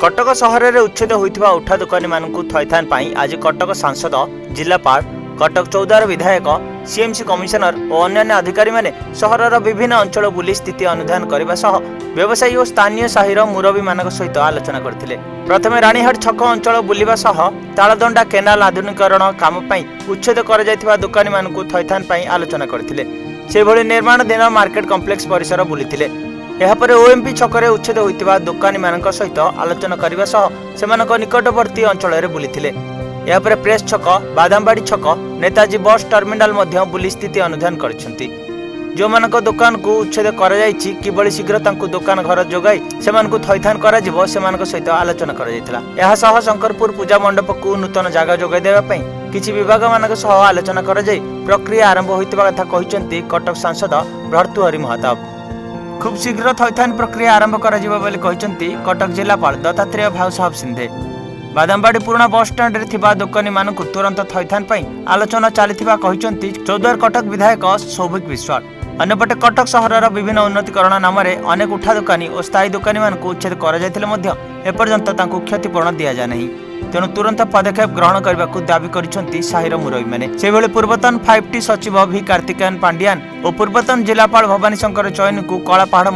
कटक सहर में उच्छेद होता उठा दुकानी मानू थैथान आज कटक सांसद जिलापाल कटक चौदार विधायक सीएमसी कमिशनर और अन्य अधिकारी माने सहरर विभिन्न अंचल बुली स्थिति अनुधान करने सह व्यवसायी और स्थानीय साहिर मुरबी मान सहित आलोचना करते। प्रथम रानीहाट छक अंचल बुलवा सह तालदंडा केनाल आधुनिकीकरण काम उच्छेद कर दुकानी मानू थैथान आलोचना करते। से निर्माणाधीन मार्केट कम्प्लेक्स परिसर बुली यापर ओएमपी छकरे उच्छेद होता दुकानी मान सहित आलोचना करने सह निकटवर्ती अंचल बुली यापर प्रेस छक बादामबाड़ी छक नेताजी बस टर्मिनाल बुली स्थिति अनुधान कर जो मानक दुकान को उच्छेद कर शीघ्र दुकान घर जोगाई से थैथान कर सहित आलोचना कर शंकरपुर पूजा मंडप को नूतन जगह जोगाई देवाई किसी विभाग मान आलोचना कर प्रक्रिया आरंभ होता कथा कहते कटक सांसद भर्तृहरि महताब। खूब शीघ्र थैथान प्रक्रिया आरंभ कर कटक जिलापाल दत्तात्रेय भाव साहब सिंधे। बादामबाड़ी पुराना बस स्टाण्ड रे दुकानी मानू तुरंत थैथान आलोचना चली चौदार कटक विधायक सौभिक विश्वास। अन्यपटे कटक सहरर विभिन्न उन्नतीकरण नाम अनेक उठा दुकानी और स्थायी दुकानी मानू उच्छेद करपर्यंत क्षतिपूरण दि जाए नहीं, तेणु तुरंत पदक्षेप ग्रहण करने को दाबी कर साहिर मुरबी मैंने से पूर्वतन 5T सचिव भी कार्तिकेयन पांडियान और पूर्वतन जिलापाल भवानी शंकर चयन को कला पहाड़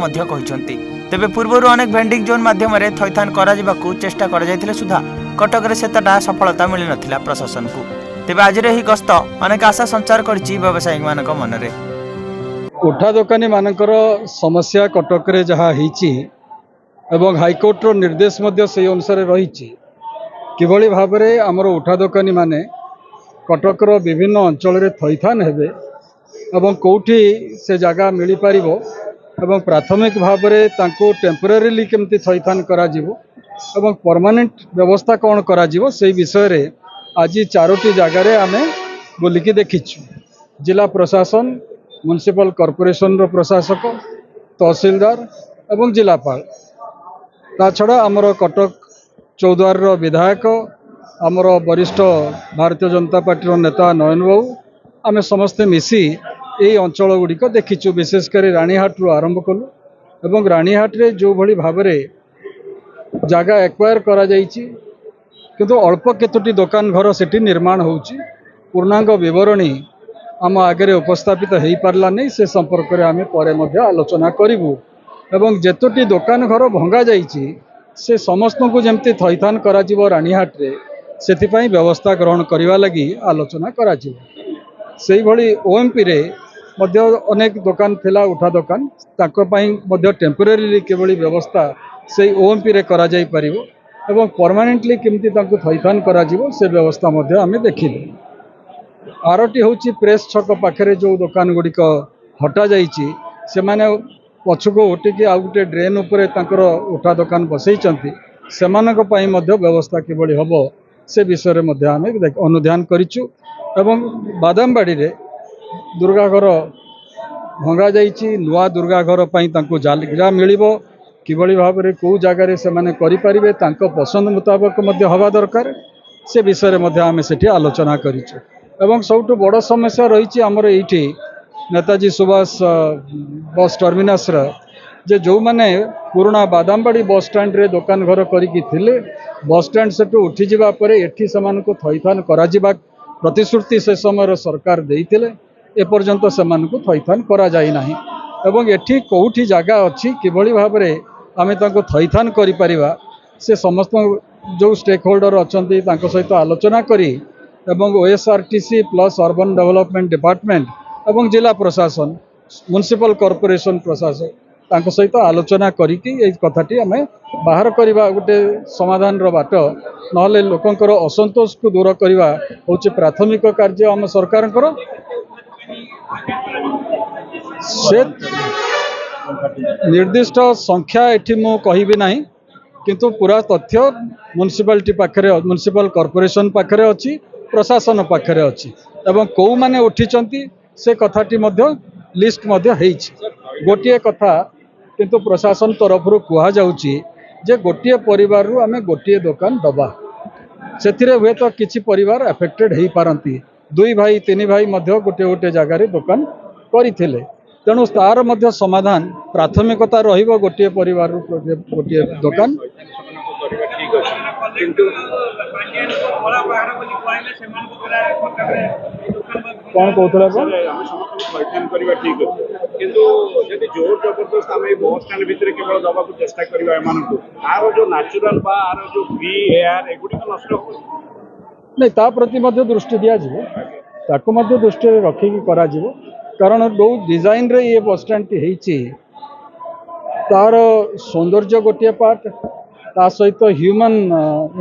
तेबे पूर्व अनेक भेंडिंग जोन माध्यम थैथान कर चेष्टा कर सुधा कटक सेतटा सफलता मिल नथिला प्रशासन को। तेबे आज ही गस्त अनेक आशा संचार करछि व्यवसायी मानक मनरे। उठा दुकानी मानकर समस्या कटक रे जहा हिची एवं हाईकोर्ट रो निर्देश मध्य से अनुसार रही किभली भाव में आमर उठा दुकानी माने कटक रो विभिन्न अंचल रे थैथान हेबे एवं कोठी से जगह मिल पारिबो एवं प्राथमिक भाव में तांको टेम्परेरीली केमती थैथान करा जिवो एवं परमानेंट व्यवस्था कौन करा जिवो से विषय रे आज 4टी जगार आमे बुलिकी देखिछु। जिला प्रशासन, म्युनिसिपल कॉर्पोरेशन रो प्रशासक, तहसीलदार एवं जिलापाल ता छड़ा आमर कटक चौद्वार रो विधायक आमर वरिष्ठ भारतीय जनता पार्टी रो नेता नयन बाबू आमे समस्ते मिसी यही अंचल गुड़िक देखीचु। विशेषकर रानीहाट रु आरंभ कलु एवं रानीहाट रे जो भली भाव में जगह एक्वायर करा जाइछि किंतु अल्प केतोटी दुकान घर सेठी निर्माण होउछि पूर्णांग विवरणी आम आगे उपस्थापित हो पारला नहीं। से संपर्क में आम पर आलोचना करूँ एवं जेतोटी दुकान घर भंगा जाइछि से समस्त को जमती थैथान करा जिवो रानीहाट रे सेथिपाई व्यवस्था ग्रहण करने लगी आलोचना करा जिवो। सेही भली ओएमपी रे मध्य अनेक दुकान थिला उठा दुकान ताको टेम्परेरीली केवली व्यवस्था से ओएमपी रे करा जाई परिबो एवं परमानेंटली केमती ताको थैथान करा जिवो से व्यवस्था मध्य आमे देखिलु। आरटी होची प्रेस छक पाखरे जो दुकान गुड़िक हटा जाइछि से माने पछको उठिकी आ गोटे ड्रेन उपरे तांकर उठा दुकान बसैचंती सेमानक पई मध्य व्यवस्था किबळी हबो से विषय रे मध्य आमे अनुध्यान करिछु एवं बादामबाड़ी रे दुर्गा घर भंगा जाइछि नुआ दुर्गा घर पई तांको जागा मिलिबो किभली भाव में कौ जगार से माने करि परिबे तांको पसंद मुताबक मध्य हवा दरकार से विषय रे मध्य आमे सेठी आलोचना करिछु। एवं सबटु बड़ समस्या रही आमर एठी नेताजी सुभाष बस टर्मिनस जे जो माने पुराना बादामबाड़ी बस स्टैंड रे दुकान घर करिकी थिले बस स्टैंड सेठु उठी जिबा परे एठी समानको थैथान करा जिबा प्रतिश्रुति से समय सरकार देइथिले एपर्यंत सेमानको थैथान करा जाई नाही एवं एठी कोठी जगह अच्छी किभली भाव में आमे तांको थैथान करि परिबा से समस्त जो स्टेक होल्डर अछंती तांको सहित आलोचना करी एवं OSRTC plus urban development department एवं जिला प्रशासन म्युनिसिपल कॉर्पोरेशन प्रशासन तांको सहित आलोचना करिकी ए कथाटी आमे बाहर करबा गोटे समाधान रो बाट नहले लोकंकर असंतोष को दूर करबा होचे प्राथमिक कार्य आम सरकारंकर। से निर्दिष्ट संख्या एठी मु कहिबि नाही किंतु पूरा तथ्य म्युनिसिपालिटी पाखरे म्युनिसिपल कॉर्पोरेशन पाखरे अछि प्रशासन पाखरे अछि एवं को माने उठिचंती से कथाटी मध्य लिस्ट मध्य हेछि। गोटिए कथा किंतु प्रशासन तरफ रु कुहा जाउछि जे गोटिए परिवार रु आमे गोटिए दुकान दबा सेथिरे हुए तो किछि परिवार अफेक्टेड हेई पारंती 2 भाई 3 भाई मध्य गोटे गोटे जगार दुकान करिथिले तेणु तार मध्य समाधान प्राथमिकता रहिबो गोटे परिवार गोटे दुकान କିନ୍ତୁ କ'ଣ କହୁଥିଲେ ଆପଣ? ଆମେ ସମସ୍ତଙ୍କୁ ଥଇଥାନ କରିବା ଠିକ୍ ଅଛି, କିନ୍ତୁ ଯଦି ଜୋର ଜବରଦସ୍ତ ଆମେ ଏଇ ବସ୍ ଷ୍ଟାଣ୍ଡ ଭିତରେ କେବଳ ଦେବାକୁ ଚେଷ୍ଟା କରିବା ଏମାନଙ୍କୁ, ଆର ଯେଉଁ ନ୍ୟାଚୁରାଲ ବା ଆର ଯେଉଁ ଫ୍ରି ଏୟାର ଏଗୁଡ଼ିକ ନଷ୍ଟ ହେଉଛି। ନାଇଁ, ତା ପ୍ରତି ମଧ୍ୟ ଦୃଷ୍ଟି ଦିଆଯିବ, ତାକୁ ମଧ୍ୟ ଦୃଷ୍ଟିରେ ରଖିକି କରାଯିବ। କାରଣ ଯେଉଁ ଡିଜାଇନ୍ରେ ଇଏ ବସ୍ଷ୍ଟାଣ୍ଡଟି ହେଇଛି ତାର ସୌନ୍ଦର୍ଯ୍ୟ ଗୋଟିଏ ପାର୍ଟ, ତା ସହିତ ହ୍ୟୁମାନ୍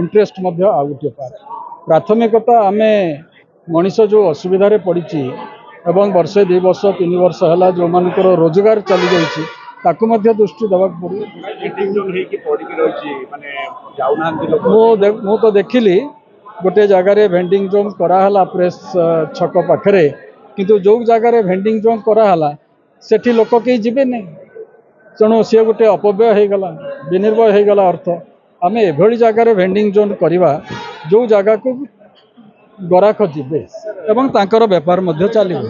ଇଣ୍ଟରେଷ୍ଟ ମଧ୍ୟ ଆଉ ଗୋଟିଏ ପାର୍ଟ। ପ୍ରାଥମିକତା ଆମେ ମଣିଷ ଯେଉଁ ଅସୁବିଧାରେ ପଡ଼ିଛି ଏବଂ ବର୍ଷେ 2 ବର୍ଷ 3 ବର୍ଷ ହେଲା ଯେଉଁମାନଙ୍କର ରୋଜଗାର ଚାଲିଯାଇଛି ତାକୁ ମଧ୍ୟ ଦୃଷ୍ଟି ଦେବାକୁ ପଡ଼ିବ। ହେଇକି ପଡ଼ିକି ରହିଛି, ମାନେ ଯାଉନାହାନ୍ତି ଲୋକ। ମୁଁ ତ ଦେଖିଲି ଗୋଟେ ଜାଗାରେ ଭେଣ୍ଡିଂ ଜୋନ୍ କରାହେଲା ପ୍ରେସ୍ ଛକ ପାଖରେ, କିନ୍ତୁ ଯେଉଁ ଜାଗାରେ ଭେଣ୍ଡିଂ ଜୋନ୍ କରାହେଲା ସେଠି ଲୋକ କେହି ଯିବେନି, ତେଣୁ ସିଏ ଗୋଟେ ଅପବ୍ୟୟ ହେଇଗଲା, ବିନିର୍ଭୟ ହେଇଗଲା ଅର୍ଥ। ଆମେ ଏଭଳି ଜାଗାରେ ଭେଣ୍ଡିଂ ଜୋନ୍ କରିବା ଯେଉଁ ଜାଗାକୁ ଗରାଖ ଯିବେ ଏବଂ ତାଙ୍କର ବେପାର ମଧ୍ୟ ଚାଲିବ।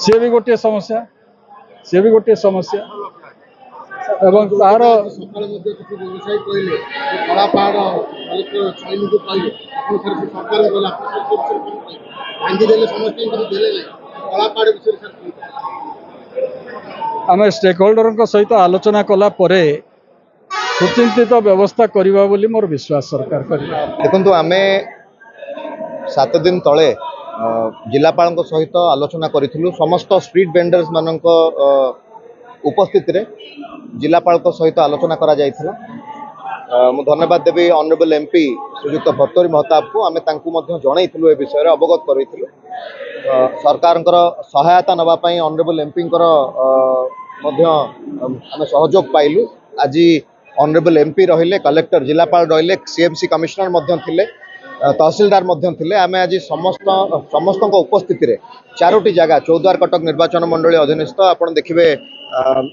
ସିଏ ବି ଗୋଟିଏ ସମସ୍ୟା, ଏବଂ ତାର ଆମେ ଷ୍ଟେକ୍ ହୋଲ୍ଡରଙ୍କ ସହିତ ଆଲୋଚନା କଲା ପରେ ସୁଚିନ୍ତିତ ବ୍ୟବସ୍ଥା କରିବା ବୋଲି ମୋର ବିଶ୍ୱାସ ସରକାର କରିବେ। ଦେଖନ୍ତୁ, ଆମେ 7 ଦିନ ତଳେ ଜିଲ୍ଲାପାଳଙ୍କ ସହିତ ଆଲୋଚନା କରିଥିଲୁ। ସମସ୍ତ ଷ୍ଟ୍ରିଟ୍ ଭେଣ୍ଡର୍ସ ମାନଙ୍କ ଉପସ୍ଥିତିରେ ଜିଲ୍ଲାପାଳଙ୍କ ସହିତ ଆଲୋଚନା କରାଯାଇଥିଲା। ମୁଁ ଧନ୍ୟବାଦ ଦେବି ଅନରେବଲ୍ ଏମ୍ପି ଶ୍ରୀଯୁକ୍ତ ଭର୍ତ୍ତରୀ ମହତାବକୁ। ଆମେ ତାଙ୍କୁ ମଧ୍ୟ ଜଣାଇଥିଲୁ, ଏ ବିଷୟରେ ଅବଗତ କରାଇଥିଲୁ। ସରକାରଙ୍କର ସହାୟତା ନେବା ପାଇଁ ଅନରେବଲ୍ ଏମ୍ପିଙ୍କର ମଧ୍ୟ ଆମେ ସହଯୋଗ ପାଇଲୁ। ଆଜି ଅନରେବଲ୍ ଏମ୍ପି ରହିଲେ, କଲେକ୍ଟର ଜିଲ୍ଲାପାଳ ରହିଲେ, CMC କମିଶନର ମଧ୍ୟ ଥିଲେ, ତହସିଲଦାର ମଧ୍ୟ ଥିଲେ। ଆମେ ଆଜି ସମସ୍ତଙ୍କ ଉପସ୍ଥିତିରେ 4ଟି ଜାଗା ଚୌଦ୍ୱାର କଟକ ନିର୍ବାଚନ ମଣ୍ଡଳୀ ଅଧୀନସ୍ଥ, ଆପଣ ଦେଖିବେ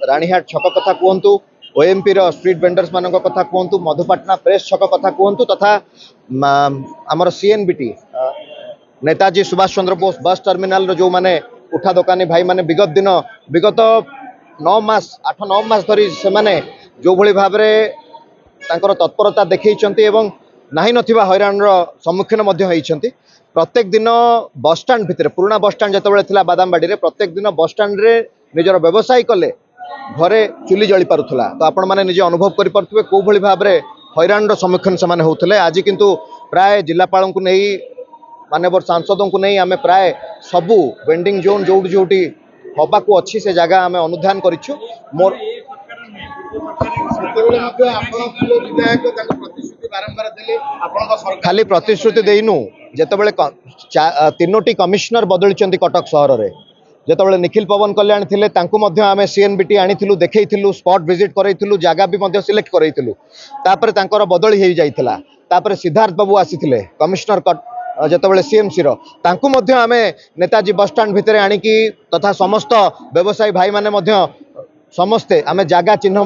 ରାଣୀହାଟ ଛକ କଥା କୁହନ୍ତୁ, OMPର ଷ୍ଟ୍ରିଟ୍ ଭେଣ୍ଡର୍ସ ମାନଙ୍କ କଥା କୁହନ୍ତୁ, ମଧୁପାଟଣା ପ୍ରେସ୍ ଛକ କଥା କୁହନ୍ତୁ, ତଥା ଆମର CNBT ନେତାଜୀ ସୁଭାଷ ଚନ୍ଦ୍ର ବୋଷ ବସ୍ ଟର୍ମିନାଲର ଯେଉଁମାନେ ଉଠା ଦୋକାନୀ ଭାଇମାନେ ବିଗତ 8-9 ମାସ ଧରି ସେମାନେ ଯେଉଁଭଳି ଭାବରେ ତାଙ୍କର ତତ୍ପରତା ଦେଖାଇଛନ୍ତି ଏବଂ ନାହିଁ ନଥିବା ହଇରାଣର ସମ୍ମୁଖୀନ ମଧ୍ୟ ହୋଇଛନ୍ତି। ପ୍ରତ୍ୟେକ ଦିନ ବସ୍ଷ୍ଟାଣ୍ଡ ଭିତରେ, ପୁରୁଣା ବସ୍ଷ୍ଟାଣ୍ଡ ଯେତେବେଳେ ଥିଲା ବାଦାମବାଡ଼ିରେ, ପ୍ରତ୍ୟେକ ଦିନ ବସ୍ଷ୍ଟାଣ୍ଡରେ ନିଜର ବ୍ୟବସାୟ କଲେ ଘରେ ଚୁଲି ଜଳି ପାରୁଥିଲା। ତ ଆପଣମାନେ ନିଜେ ଅନୁଭବ କରିପାରୁଥିବେ କେଉଁଭଳି ଭାବରେ ହଇରାଣର ସମ୍ମୁଖୀନ ସେମାନେ ହେଉଥିଲେ। ଆଜି କିନ୍ତୁ ପ୍ରାୟ ଜିଲ୍ଲାପାଳଙ୍କୁ ନେଇ, ମାନ୍ୟବର ସାଂସଦଙ୍କୁ ନେଇ ଆମେ ପ୍ରାୟ ସବୁ ଭେଣ୍ଡିଂ ଜୋନ୍ ଯେଉଁଠି ହେବାକୁ ଅଛି ସେ ଜାଗା ଆମେ ଅନୁଧ୍ୟାନ କରିଛୁ। ମୋର ଖାଲି ପ୍ରତିଶ୍ରୁତି ଦେଇନୁ, ଯେତେବେଳେ 3ଟି କମିଶନର ବଦଳିଛନ୍ତି କଟକ ସହରରେ, ଯେତେବେଳେ ନିଖିଲ ପବନ କଲ୍ୟାଣ ଥିଲେ ତାଙ୍କୁ ମଧ୍ୟ ଆମେ CNBT ଆଣିଥିଲୁ, ଦେଖେଇଥିଲୁ, ସ୍ପଟ୍ ଭିଜିଟ୍ କରାଇଥିଲୁ, ଜାଗା ବି ମଧ୍ୟ ସିଲେକ୍ଟ କରାଇଥିଲୁ। ତାପରେ ତାଙ୍କର ବଦଳି ହେଇଯାଇଥିଲା। ତାପରେ ସିଦ୍ଧାର୍ଥ ବାବୁ ଆସିଥିଲେ କମିଶନର ଯେତେବେଳେ CMCର, ତାଙ୍କୁ ମଧ୍ୟ ଆମେ ନେତାଜୀ ବସ୍ଷ୍ଟାଣ୍ଡ ଭିତରେ ଆଣିକି ତଥା ସମସ୍ତ ବ୍ୟବସାୟୀ ଭାଇମାନେ ମଧ୍ୟ ସମସ୍ତେ ଆମେ ଜାଗା ଚିହ୍ନ,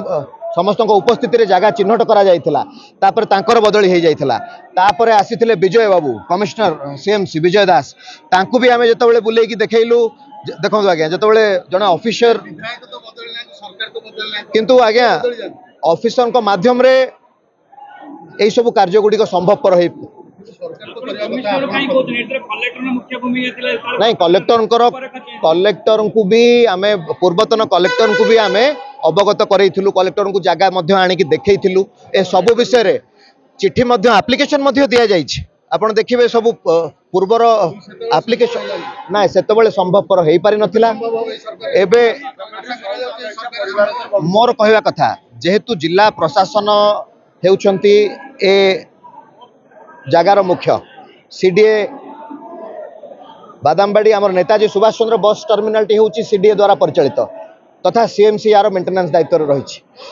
ସମସ୍ତଙ୍କ ଉପସ୍ଥିତିରେ ଜାଗା ଚିହ୍ନଟ କରାଯାଇଥିଲା। ତାପରେ ତାଙ୍କର ବଦଳି ହେଇଯାଇଥିଲା। ତାପରେ ଆସିଥିଲେ ବିଜୟ ବାବୁ କମିଶନର CMC ବିଜୟ ଦାସ, ତାଙ୍କୁ ବି ଆମେ ଯେତେବେଳେ ବୁଲେଇକି ଦେଖେଇଲୁ, ଦେଖନ୍ତୁ ଆଜ୍ଞା, ଯେତେବେଳେ ଜଣେ ଅଫିସର, କିନ୍ତୁ ଆଜ୍ଞା ଅଫିସରଙ୍କ ମାଧ୍ୟମରେ ଏଇ ସବୁ କାର୍ଯ୍ୟଗୁଡ଼ିକ ସମ୍ଭବପର ହେଇ ନାଇଁ, କଲେକ୍ଟରଙ୍କୁ ବି ଆମେ, ପୂର୍ବତନ କଲେକ୍ଟରଙ୍କୁ ବି ଆମେ ଅବଗତ କରାଇଥିଲୁ, କଲେକ୍ଟରଙ୍କୁ ଜାଗା ମଧ୍ୟ ଆଣିକି ଦେଖେଇଥିଲୁ। ଏ ସବୁ ବିଷୟରେ ଚିଠି ମଧ୍ୟ, ଆପ୍ଲିକେସନ ମଧ୍ୟ ଦିଆଯାଇଛି। ଆପଣ ଦେଖିବେ ସବୁ ପୂର୍ବର ଆପ୍ଲିକେସନ, ନାଇଁ ସେତେବେଳେ ସମ୍ଭବପର ହେଇପାରିନଥିଲା। ଏବେ ମୋର କହିବା କଥା, ଯେହେତୁ ଜିଲ୍ଲା ପ୍ରଶାସନ ହେଉଛନ୍ତି ଏ ଜାଗାର ମୁଖ୍ୟ, CDA ବାଦାମବାଡ଼ି ଆମର ନେତାଜୀ ସୁଭାଷ ଚନ୍ଦ୍ର ବସ୍ ଟର୍ମିନାଲଟି ହେଉଛି CDA ଦ୍ୱାରା ପରିଚାଳିତ, ତଥା CMC यार मेंटेनेंस दायित्व रही।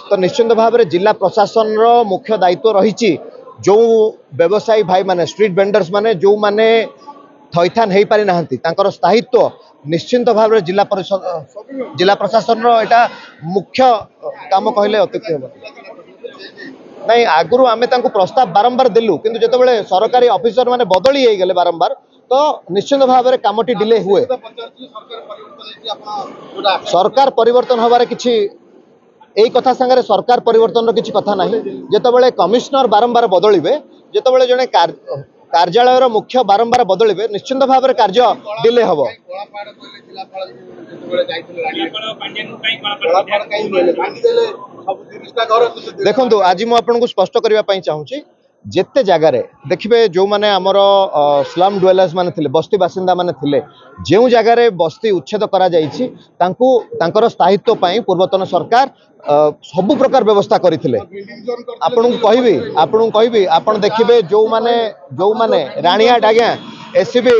तो निश्चित भाव में जिला प्रशासन मुख्य दायित्व रही। जो व्यवसायी भाई माने, स्ट्रीट वेंडर्स माने, जो माने थैथान हो पारि ना स्थायित्व निश्चिंत भाव में जिला प्रशासन एटा मुख्य काम कहले अत्युक्ति हो नहीं। आगु आम प्रस्ताव बारंबार देलु, किंतु जितेबाला सरकारी ऑफिसर माने बदली हो गले बारंबार, तो निश्चित भाव में कामटी डिले हुए। सरकार परिवर्तन हबार किछि এই কথা সাଙ୍ଗরে সরকার পরিবর্তন কিছু কথা না যেতবে কমিশনর বারম্বার বদলিবে যেতবে জনে କାର୍ଯ୍ୟାଳୟର ମୁଖ୍ୟ ବାରମ୍ବାର ବଦଳିବେ ନିଶ୍ଚିନ୍ତ ଭାବରେ କାର୍ଯ୍ୟ ଡିଲେ ହେବ। ଦେଖନ୍ତୁ ଆଜି ମୁଁ ଆପଣଙ୍କୁ ସ୍ପଷ୍ଟ କରିବା ପାଇଁ ଚାହୁଁଛି ଯେତେ ଜାଗାରେ ଦେଖିବେ ଯେଉଁମାନେ ଆମର ସ୍ଲମ୍ ଡୁଏଲର୍ସ ମାନେ ଥିଲେ ବସ୍ତି ବାସିନ୍ଦା ମାନେ ଥିଲେ ଯେଉଁ ଜାଗାରେ ବସ୍ତି ଉଚ୍ଛେଦ କରାଯାଇଛି ତାଙ୍କୁ ତାଙ୍କର ସ୍ଥାୟିତ୍ୱ ପାଇଁ ପୂର୍ବତନ ସରକାର ସବୁ ପ୍ରକାର ବ୍ୟବସ୍ଥା କରିଥିଲେ। ଆପଣଙ୍କୁ କହିବି ଆପଣ ଦେଖିବେ ଯେଉଁମାନେ ରାଣିହାଟ ଆଜ୍ଞା ଏସସିବି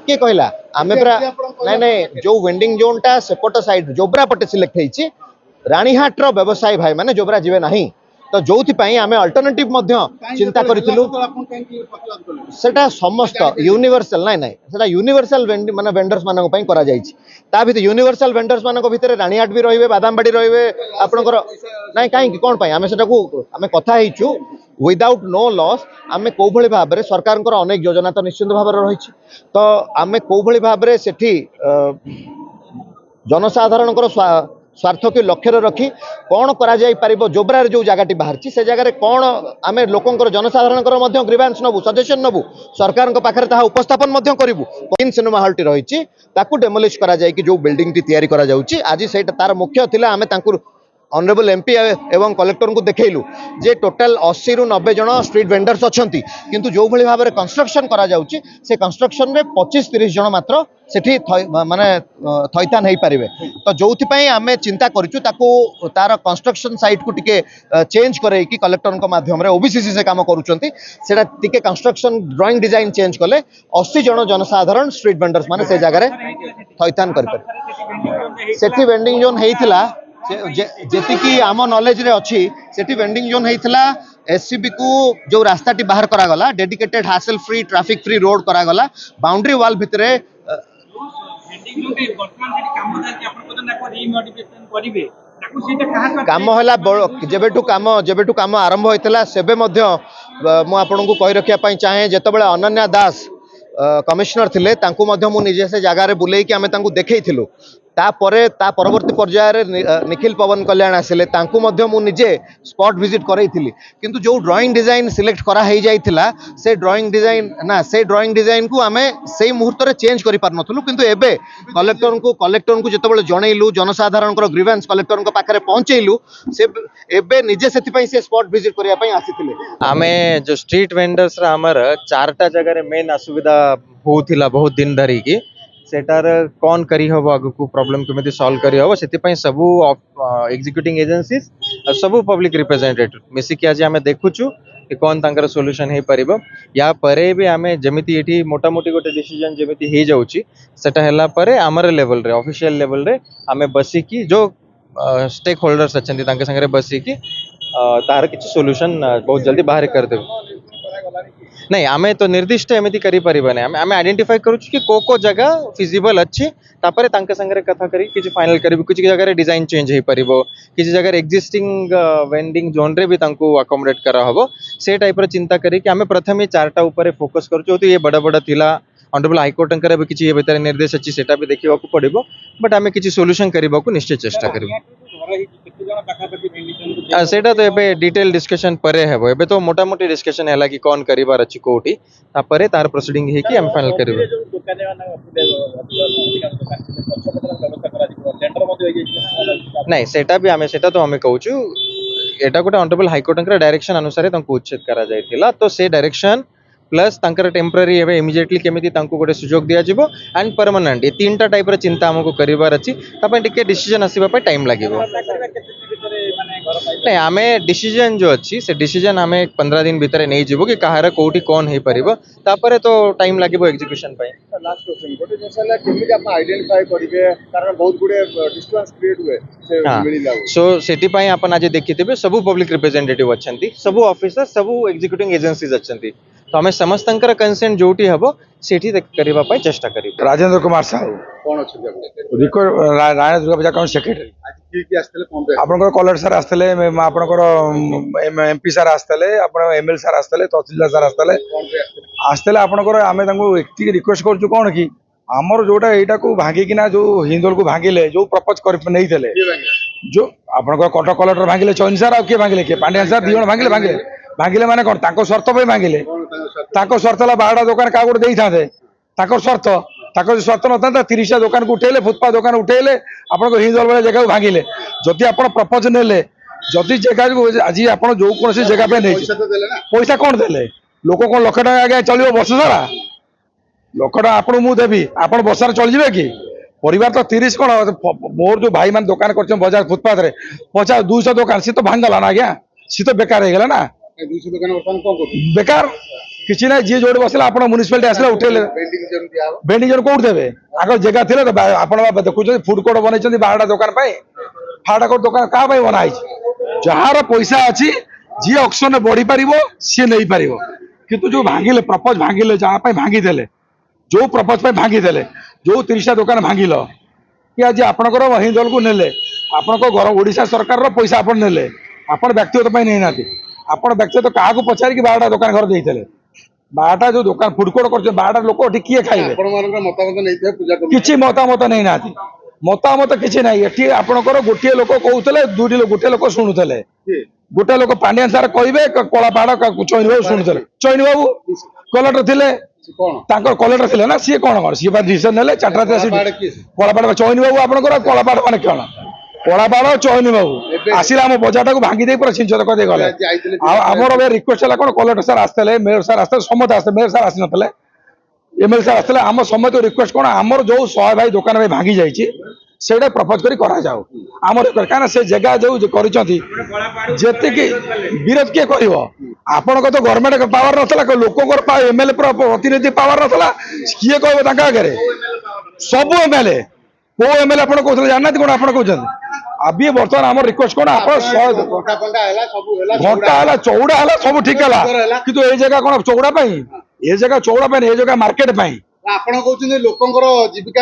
କିଏ କହିଲା ଆମେ ପୁରା ନାଇଁ ଯୋଉ ୱେଣ୍ଡିଂ ଜୋନ୍ଟା ସେପଟ ସାଇଡ୍ ଜୋବ୍ରା ପଟେ ସିଲେକ୍ଟ ହେଇଛି ରାଣିହାଟର ବ୍ୟବସାୟୀ ଭାଇ ମାନେ ଜୋବ୍ରା ଯିବେ ନାହିଁ ତ ଯୋଉଥିପାଇଁ ଆମେ ଅଲ୍ଟରନେଟିଭ ମଧ୍ୟ ଚିନ୍ତା କରିଥିଲୁ ସେଟା ସମସ୍ତ ୟୁନିଭର୍ସାଲ ନାଇଁ ସେଟା ୟୁନିଭର୍ସାଲ ମାନେ ଭେଣ୍ଡର୍ସ ମାନଙ୍କ ପାଇଁ କରାଯାଇଛି ତା ଭିତରେ ୟୁନିଭର୍ସାଲ ଭେଣ୍ଡର୍ସ ମାନଙ୍କ ଭିତରେ ରାଣିହାଟ ବି ରହିବେ ବାଦାମବାଡ଼ି ରହିବେ ଆପଣଙ୍କର ନାଇଁ କାହିଁକି କ'ଣ ପାଇଁ ଆମେ ସେଟାକୁ ଆମେ କଥା ହେଇଛୁ ୱିଦାଉଟ୍ नो लॉस आमे कोउ भली भाबरे सरकारଙ୍କର अनेक योजना तो निश्चित भाबरे रहिछि तो आमे कोउ भली भाबरे सेठी जनसाधारणकर स्वार्थ को लक्ष्य रखी कौन करा जाई परिबो जोब्रार जो जगह बाहर से जगह कौन आम लोकंर जनसाधारण ग्रीवांस नबू सजेशन नबू सरकार पाखे ताहा उपस्थापन करूँ तीन सिनेमा हॉल टी रही डेमोलिश करा जाए कि जो बिल्डिंग टी तैयारी करा जाउची आज से तार मुख्य थिला आमे तांकुर ऑनरेबल एमपी एवं कलेक्टर को देखलु जे टोटाल 80 रु 90 जन स्ट्रीट वेंडर्स अच्छी किंतु जो भली भाव में कंस्ट्रक्शन करा जाउची से कंस्ट्रक्शन रे 25-30 जन मात्र सेठी माने थैथान हो पारे तो जो आम चिंता करूँ तार कंस्ट्रक्शन साइट को टिके चेंज करे कि कलेक्टर माध्यम ओबीसीसी से काम करुँचा टिके कंस्ट्रक्शन ड्राइंग डिजाइन चेंज कले 80 जन जनसाधारण स्ट्रीट वेंडर्स माने से जगह थैथान कर सेठी वेंडिंग जोन होता जेतिकी आम नॉलेज रे अच्छी सेठी वेंडिंग जोन होता एससीबी को जो रास्ता टी बाहर करागला डेडिकेटेड हासिल फ्री ट्रैफिक फ्री रोड करागला बाउंड्री वाल भितरे काम है जेबेठू काम आरंभ होता सेबे मध्य मु आपनको कहि रखिया पई चाहे जेतबेले अनन्या दास कमिश्नर थिले तांकू मध्य मु निजे से जगार बुले कि आमे तांकू देखैथिलु ता परवर्ती पर्यायर निखिल पवन कल्याण आसिले तांकू मध्य मु निजे स्पॉट विजिट करैथिली किंतु जो ड्राइंग डिजाइन सिलेक्ट करा हे जाइथिला से ड्राइंग डिजाइन को आमे सेही मुहूर्त रे चेंज करि पार नथलु किंतु एबे कलेक्टर को जेतबेले जणैलु जनसाधारण ग्रीवेंस कलेक्टर को पाखरे पहुंचैलु से एबे निजे सेति पई से स्पॉट विजिट करिया पई आसिथिले आमे जो स्ट्रीट वेंडर्स रा हमर चारटा जगह रे मेन असुविधा होथिला बहुत दिन धरी की सेटार कौन करी हबो आगु को प्रॉब्लम केमिति सॉल्व करी हबो सेति पई सबु एग्जीक्यूटिंग एजेंसीज और सबु पब्लिक रिप्रेजेंटेटिव मिसी कि आज हमें देखुछु कि कौन तांकर सॉल्यूशन हे परिबो या परे भी हमें जेमिति एठी मोटा मोटी गोटे डिसीजन जेमिति हे जाउची सेटा हला परे हमर लेवल रे ऑफिशियल लेवल रे हमें बसी की जो स्टेक होल्डर्स अछंती तांके संगे बसी की तार किछि सॉल्यूशन बहुत जल्दी बाहर कर देबो नहीं आमे तो निर्दिष्ट एमिति करी परिबा नै आमे आइडेंटिफाई करूछु कि को जगह फिजिबल अछि तापरे तांके संगे कथा करी किछि फाइनल करिबो किछि जगह रे डिजाइन चेंज हे परिबो किछि जगह रे एक्जिस्टिंग वेंडिंग जोन रे भी तांको अकोमोडेट करा हबो से टाइप रे चिंता करी कि आमे प्रथम चारटा ऊपर फोकस करूछु तो ये बड़ा बड़ा थिला ऑनरेबल हाई कोर्ट अंकर किछि ये भीतर निर्देश अछि सेटा भी देखिबा को पड़िबो बट आमे किछि सॉल्यूशन करिबा को निश्चय चेष्टा करिबो सेटा तो एबे डिटेल डिस्कशन परे हेबो एबे तो मोटा मोटी डिस्कशन हैला कि कोन करिबार अछि कोठी तापरे तार प्रोसीडिंग हे कि हम फाइनल करिबो नहीं सेटा भी हमें सेटा तो हमें कहूछु एटा गोटे ऑनरेबल हाई कोर्ट अंकर डायरेक्शन अनुसार तांको उच्छेद करा जायतिला तो से डायरेक्शन प्लस तांकर टेम्पररी एवं इमिडिएटली केमिति तांको गोटे सुजोग दिया जिवो एंड परमानेंट ये तीनटा टाइप रे चिंता हमको करिवार अछि तापय टिके डिसीजन आसीबा पे टाइम लागिवो नहीं आमे डिसीजन जो अच्छी से डिसीजन आमे 15 दिन भीतर नहीं जीवो कि कहार कोठी कौन हे परिबो तापरे तो टाइम लागिवो एग्जीक्यूशन पय लास्ट क्वेश्चन गोटे जिनसला केमिति आप आइडेंटिफाई करिवे कारण बहुत गुडे डिस्टेंस क्रिएट हुए से मिलिला सो सेति पय आपण आज देखिथिबे सबु पब्लिक रिप्रेजेंटेटिव अछंती सबु ऑफिसर सबु एग्जीक्यूटिंग एजेंसीज अछंती तो हमें समस्तंकर कंसेंट जोटी हबो सेठी करिबा पय चेष्टा करी राजेंद्र कुमार साहू कोन अछि जब रिको राणा दुर्गा पूजा काउंट सेक्रेटरी आज की आस्तले कोन पे आपनकर कलेक्टर सर आस्तले आपनकर एमपी सर आस्तले आपण एमएल सर आस्तले तहसीलदार सर आस्तले कोन पे आस्तले आपनकर आमे तांको एकटी रिक्वेस्ट करछु कोन कि ଆମର ଯୋଉଟା ଏଇଟାକୁ ଭାଙ୍ଗିକିନା ଯୋଉ ହିନ୍ଦୋଲକୁ ଭାଙ୍ଗିଲେ ଯୋଉ ପ୍ରପୋଜ କରି ନେଇଥିଲେ ଯୋଉ ଆପଣଙ୍କ କଟକ କଲେକ୍ଟର ଭାଙ୍ଗିଲେ ଚଇନି ସାର୍ ଆଉ କିଏ ଭାଙ୍ଗିଲେ କିଏ ପାଣ୍ଡିଆନ ସାର୍ ଦି ଜଣ ଭାଙ୍ଗିଲେ ମାନେ କଣ ତାଙ୍କ ସ୍ୱାର୍ଥ ପାଇଁ ଭାଙ୍ଗିଲେ ତାଙ୍କ ସ୍ୱାର୍ଥ ହେଲା 12ଟା ଦୋକାନ କାହା ଗୋଟେ ଦେଇଥାନ୍ତେ ତାଙ୍କର ସ୍ୱାର୍ଥ ତାଙ୍କର ଯଦି ସ୍ୱାର୍ଥ ନଥାନ୍ତା 30ଟା ଦୋକାନକୁ ଉଠେଇଲେ ଫୁଟପାଥ ଦୋକାନ ଉଠେଇଲେ ଆପଣଙ୍କ ହିନ୍ଦୋଲ ଭଳିଆ ଜାଗାକୁ ଭାଙ୍ଗିଲେ ଯଦି ଆପଣ ପ୍ରପୋଜ ନେଲେ ଯଦି ଜାଗାକୁ ଆଜି ଆପଣ ଯୋଉ କୌଣସି ଜାଗା ପାଇଁ ନେଇଛି ପଇସା କଣ ଦେଲେ ଲୋକ କଣ ଲକ୍ଷ ଟଙ୍କା ଆଜ୍ଞା ଚଳିବ ବର୍ଷ ସାରା ଲକ୍ଷ ଟଙ୍କା ଆପଣଙ୍କୁ ମୁଁ ଦେବି ଆପଣ ବର୍ଷାରେ ଚଳିଯିବେ କି ପରିବାର ତ 30 କଣ ମୋର ଯୋଉ ଭାଇ ମାନେ ଦୋକାନ କରିଛନ୍ତି ବଜାର ଫୁଟପାଥରେ 50 200 ଦୋକାନ ସେ ତ ଭାଙ୍ଗିଗଲା ନା ଆଜ୍ଞା ସେ ତ ବେକାର ହେଇଗଲା ନା 200 ଦୋକାନ ବର୍ତ୍ତମାନ କଣ କରୁଛନ୍ତି ବେକାର କିଛି ନାହିଁ ଯିଏ ଯୋଉଠି ବସିଲା ଆପଣ ମ୍ୟୁନିସିପାଲିଟି ଆସିଲା ଉଠେଇଲେ ବେଣ୍ଡିଂ ଜୋନ୍ ଦିଆହବ ବେଣ୍ଡିଂ ଜୋନ୍ କୋଉଠି ଦେବେ ଆଗ ଜାଗା ଥିଲେ ତ ଆପଣ ଦେଖୁଛନ୍ତି ଫୁଡ କୋର୍ଟ ବନେଇଛନ୍ତି 12ଟା ଦୋକାନ ପାଇଁ 12ଟା କୋର୍ଟ ଦୋକାନ କାହା ପାଇଁ ବନା ହେଇଛି ଯାହାର ପଇସା ଅଛି ଯିଏ ଅକ୍ସନରେ ବଢି ପାରିବ ସିଏ ନେଇପାରିବ କିନ୍ତୁ ଯୋଉ ଭାଙ୍ଗିଲେ ପ୍ରପୋଜ ଭାଙ୍ଗିଲେ ଯାହା ପାଇଁ ଭାଙ୍ଗିଦେଲେ ଯୋଉ ପ୍ରପୋଜ ପାଇଁ ଭାଙ୍ଗିଦେଲେ ଯୋଉ 30ଟା ଦୋକାନ ଭାଙ୍ଗିଲ କି ଆଜି ଆପଣଙ୍କର ହିନ୍ଦୋଲକୁ ନେଲେ ଆପଣଙ୍କ ଓଡ଼ିଶା ସରକାରର ପଇସା ଆପଣ ନେଲେ ଆପଣ ବ୍ୟକ୍ତିଗତ ପାଇଁ ନେଇନାହାନ୍ତି ଆପଣ ବ୍ୟକ୍ତିଗତ କାହାକୁ ପଚାରିକି 12ଟା ଦୋକାନ ଘର ଦେଇଥିଲେ 12ଟା ଯୋଉ ଦୋକାନ ଫୁଡ କୋର୍ଟ କରିଛନ୍ତି 12ଟା ଲୋକ ଏଠି କିଏ ଖାଇବେ ଆପଣମାନଙ୍କର ମତାମତ ନେଇଥିବେ ପୂଜା କମିଟି କିଛି ମତାମତ ନେଇନାହାନ୍ତି ମତାମତ କିଛି ନାହିଁ ଏଠି ଆପଣଙ୍କର ଗୋଟିଏ ଲୋକ କହୁଥିଲେ ଗୋଟିଏ ଲୋକ ଶୁଣୁଥିଲେ ଗୋଟେ ଲୋକ ପାଣ୍ଡିଆନ ସାର୍ କହିବେ କଳାପାହାଡ଼ ଚଇନି ବାବୁ ଶୁଣୁଥିଲେ ଚଇନି ବାବୁ କଲେକ୍ଟର ଥିଲେ କଣ ତାଙ୍କର କଲେକ୍ଟର ଥିଲେ ନା ସିଏ କଣ ସିଏ ବା ଡିସିସନ ନେଲେ 4ଟା କଳାପାହାଡ଼ ଚଇନି ବାବୁ ଆପଣଙ୍କର କଳାପାହାଡ଼ ମାନେ କଣ କଳାପାହାଡ଼ ଚଇନି ବାବୁ ଆସିଲେ ଆମ ବଜାରଟାକୁ ଭାଙ୍ଗି ଦେଇ ପୁରା ଛିଞ୍ଚ କରିଦେଇ ଗଲେ ଆଉ ଆମର ଏବେ ରିକ୍ୱେଷ୍ଟ ହେଲା କଣ କଲେକ୍ଟର ସାର୍ ଆସିଥିଲେ ମେୟର ସାର୍ ଆସିଥିଲେ ସମସ୍ତେ ଆସିଥିଲେ ମେୟର ସାର୍ ଆସିନଥିଲେ ଏମଏଲଏ ସାର୍ ଆସିଥିଲେ ଆମ ସମସ୍ତ ରିକ୍ୱେଷ୍ଟ କଣ ଆମର ଯୋଉ 100 ଭାଇ ଦୋକାନ ଭାଇ ଭାଙ୍ଗି ଯାଇଛି ସେଇଟା ପ୍ରପୋଜ କରି କରାଯାଉ ଆମର କାହିଁକିନା ସେ ଜାଗା ଯୋଉ କରିଛନ୍ତି ଯେତିକି ବିରୋଧ କିଏ କରିବ ଆପଣଙ୍କ ତ ଗଭର୍ଣ୍ଣମେଣ୍ଟ ପାୱାର ନଥିଲା ଲୋକଙ୍କର ଏମଏଲଏ ପ୍ରତିନିଧି ପାୱାର ନଥିଲା କିଏ କହିବ ତାଙ୍କ ଆଗରେ ସବୁ ଏମଏଲଏ କୋଉ ଏମଏଲଏ ଆପଣ କହୁଥିଲେ ଜାଣିନାହାନ୍ତି କଣ ଆପଣ କହୁଛନ୍ତି ଆବି ବର୍ତ୍ତମାନ ଆମର ରିକ୍ୱେଷ୍ଟ କଣ ଆପଣ ଘଣ୍ଟା ହେଲା ଚଉଡା ହେଲା ସବୁ ଠିକ ହେଲା କିନ୍ତୁ ଏଇ ଜାଗା କଣ ଚଉଡା ପାଇଁ ଏ ଜାଗା ଚଉଡା ପାଇଁ ଏ ଜାଗା ମାର୍କେଟ ପାଇଁ ଆପଣ କହୁଛନ୍ତି ଲୋକଙ୍କର ଜୀବିକା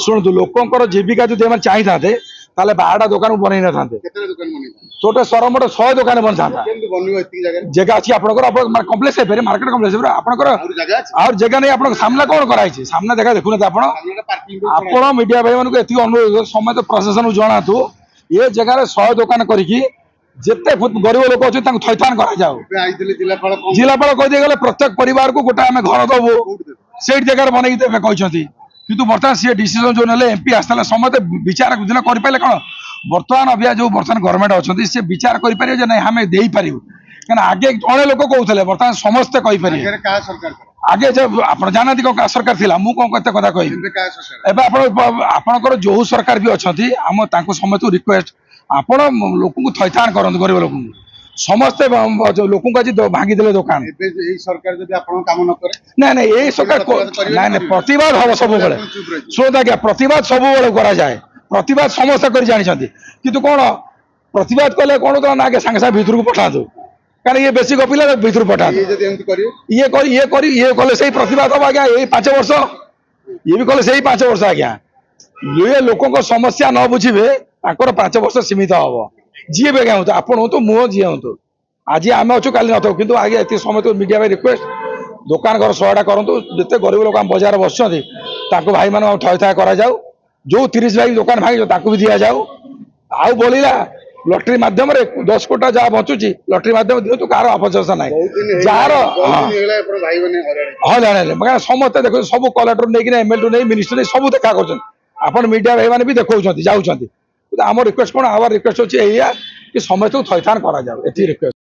ଶୁଣନ୍ତୁ ଲୋକଙ୍କର ଜୀବିକା ଯଦି ଏମାନେ ଚାହିଁଥାନ୍ତେ ତାହେଲେ 12ଟା ଦୋକାନ ବନେଇ ନଥାନ୍ତେ କେତେ ଦୋକାନ ବନେଇଥାନ୍ତି ଛୋଟ ସରମୋଟ 100 ଦୋକାନ ବନିଥାନ୍ତା କେମିତି ବନିବ ଏତିକି ଜାଗାରେ ଜାଗା ଅଛି ଆପଣଙ୍କର କମ୍ପ୍ଲେକ୍ସ ହେଇପାରେ ମାର୍କେଟ କମ୍ପ୍ଲେକ୍ସ ଆପଣଙ୍କର ଆହୁରି ଜାଗା ଅଛି ଆଉ ଜାଗା ନେଇ ଆପଣଙ୍କ ସାମ୍ନା କଣ କରାଯାଇଛି ସାମ୍ନା ଜାଗା ଦେଖୁନାହାନ୍ତି ଆପଣ ମିଡିଆ ଭାଇ ମାନଙ୍କୁ ଏତିକି ଅନୁରୋଧ ସମସ୍ତ ପ୍ରଶାସନକୁ ଜଣାନ୍ତୁ ଏ ଜାଗାରେ 100 ଦୋକାନ କରିକି ଯେତେ ଗରିବ ଲୋକ ଅଛନ୍ତି ତାଙ୍କୁ ଥଇଥାନ କରାଯାଉ ଜିଲ୍ଲାପାଳ କହିଦେଇଗଲେ ପ୍ରତ୍ୟେକ ପରିବାରକୁ ଗୋଟେ ଆମେ ଘର ଦବୁ ସେଇଠି ଜାଗାରେ ବନେଇକି ଦେବେ କହିଛନ୍ତି କିନ୍ତୁ ବର୍ତ୍ତମାନ ସିଏ ଡିସିସନ ଯୋଉ ନେଲେ ଏମପି ଆସିଥିଲା ସମସ୍ତେ ବିଚାର ଦିନ କରିପାରିଲେ କଣ ବର୍ତ୍ତମାନ ଯୋଉ ବର୍ତ୍ତମାନ ଗଭର୍ଣ୍ଣମେଣ୍ଟ ଅଛନ୍ତି ସେ ବିଚାର କରିପାରିବେ ଯେ ନାଇଁ ଆମେ ଦେଇପାରିବୁ କାରଣ ଆଗେ ଜଣେ ଲୋକ କହୁଥିଲେ ବର୍ତ୍ତମାନ ସମସ୍ତେ କହିପାରିବେ ଆଗେ ଯେ ଆପଣ ଜାଣନ୍ତି କଣ କାହା ସରକାର ଥିଲା ମୁଁ କଣ କେତେ କଥା କହିବି ଏବେ ଆପଣଙ୍କର ଯୋଉ ସରକାର ବି ଅଛନ୍ତି ଆମ ତାଙ୍କୁ ସମସ୍ତଙ୍କୁ ରିକ୍ୱେଷ୍ଟ ଆପଣ ଲୋକଙ୍କୁ ଥଇଥାନ କରନ୍ତୁ ଗରିବ ଲୋକଙ୍କୁ ସମସ୍ତେ ଲୋକଙ୍କୁ ଆଜି ଭାଙ୍ଗିଦେଲେ ଦୋକାନ ନାଇଁ ଏଇ ସରକାର ନାଇଁ ପ୍ରତିବାଦ ହବ ସବୁବେଳେ ଶୁଣନ୍ତୁ ଆଜ୍ଞା ପ୍ରତିବାଦ ସବୁବେଳେ କରାଯାଏ ପ୍ରତିବାଦ ସମସ୍ତେ କରି ଜାଣିଛନ୍ତି କିନ୍ତୁ କଣ ପ୍ରତିବାଦ କଲେ କଣ ତ ନା ଆଗେ ସାଙ୍ଗେ ସାଙ୍ଗେ ଭିତରକୁ ପଠାନ୍ତୁ କାରଣ ଇଏ ବେଶୀ ଗପିଲେ ଭିତରକୁ ପଠାନ୍ତୁ ଇଏ କଲେ ସେଇ ପ୍ରତିବାଦ ହବ ଆଜ୍ଞା ଏଇ 5 ବର୍ଷ ଇଏ ବି କଲେ ସେଇ 5 ବର୍ଷ ଆଜ୍ଞା ଇଏ ଲୋକଙ୍କ ସମସ୍ୟା ନ ବୁଝିବେ ତାଙ୍କର 5 ବର୍ଷ ସୀମିତ ହବ ଯିଏ ବି ଆଜ୍ଞା ହୁଅନ୍ତୁ ଆପଣ ହୁଅନ୍ତୁ ମୁଁ ଯିଏ ହୁଅନ୍ତୁ ଆଜି ଆମେ ଅଛୁ କାଲି ନଥାଉ କିନ୍ତୁ ଆଜ୍ଞା ଏତିକି ସମୟ ମିଡିଆ ଭାଇ ରିକ୍ୱେଷ୍ଟ ଦୋକାନ ଘର ସହାୟତା କରନ୍ତୁ ଯେତେ ଗରିବ ଲୋକ ଆମ ବଜାରରେ ବସୁଛନ୍ତି ତାଙ୍କୁ ଭାଇମାନଙ୍କୁ ଥଇଥାନ କରାଯାଉ ଯୋଉ 30 ଭାଇ ଦୋକାନ ଭାଙ୍ଗିଛ ତାଙ୍କୁ ବି ଦିଆଯାଉ ଆଉ ବଳିଲା ଲଟେରୀ ମାଧ୍ୟମରେ 10 କୋଟି ଯାହା ବଞ୍ଚୁଛି ଲଟେରୀ ମାଧ୍ୟମରେ ଦିଅନ୍ତୁ କାହାର ଅପଚୟ ନାହିଁ ଯାହାର ହଇରାଣ ସମସ୍ତେ ଦେଖୁଛନ୍ତି ସବୁ କଲେକ୍ଟର ନେଇକି ଏମଏଲଏ ନେଇ ମିନିଷ୍ଟର ନେଇ ସବୁ ଦେଖା କରୁଛନ୍ତି ଆପଣ ମିଡିଆ ଭାଇ ମାନେ ବି ଦେଖାଉଛନ୍ତି ଯାଉଛନ୍ତି ଆମ ରିକ୍ୱେଷ୍ଟ କଣ ଆମର ରିକ୍ୱେଷ୍ଟ ଅଛି ଏଇଆ କି ସମସ୍ତଙ୍କୁ ଥଇଥାନ କରାଯାଉ ଏତିକି ରିକ୍ୱେଷ୍ଟ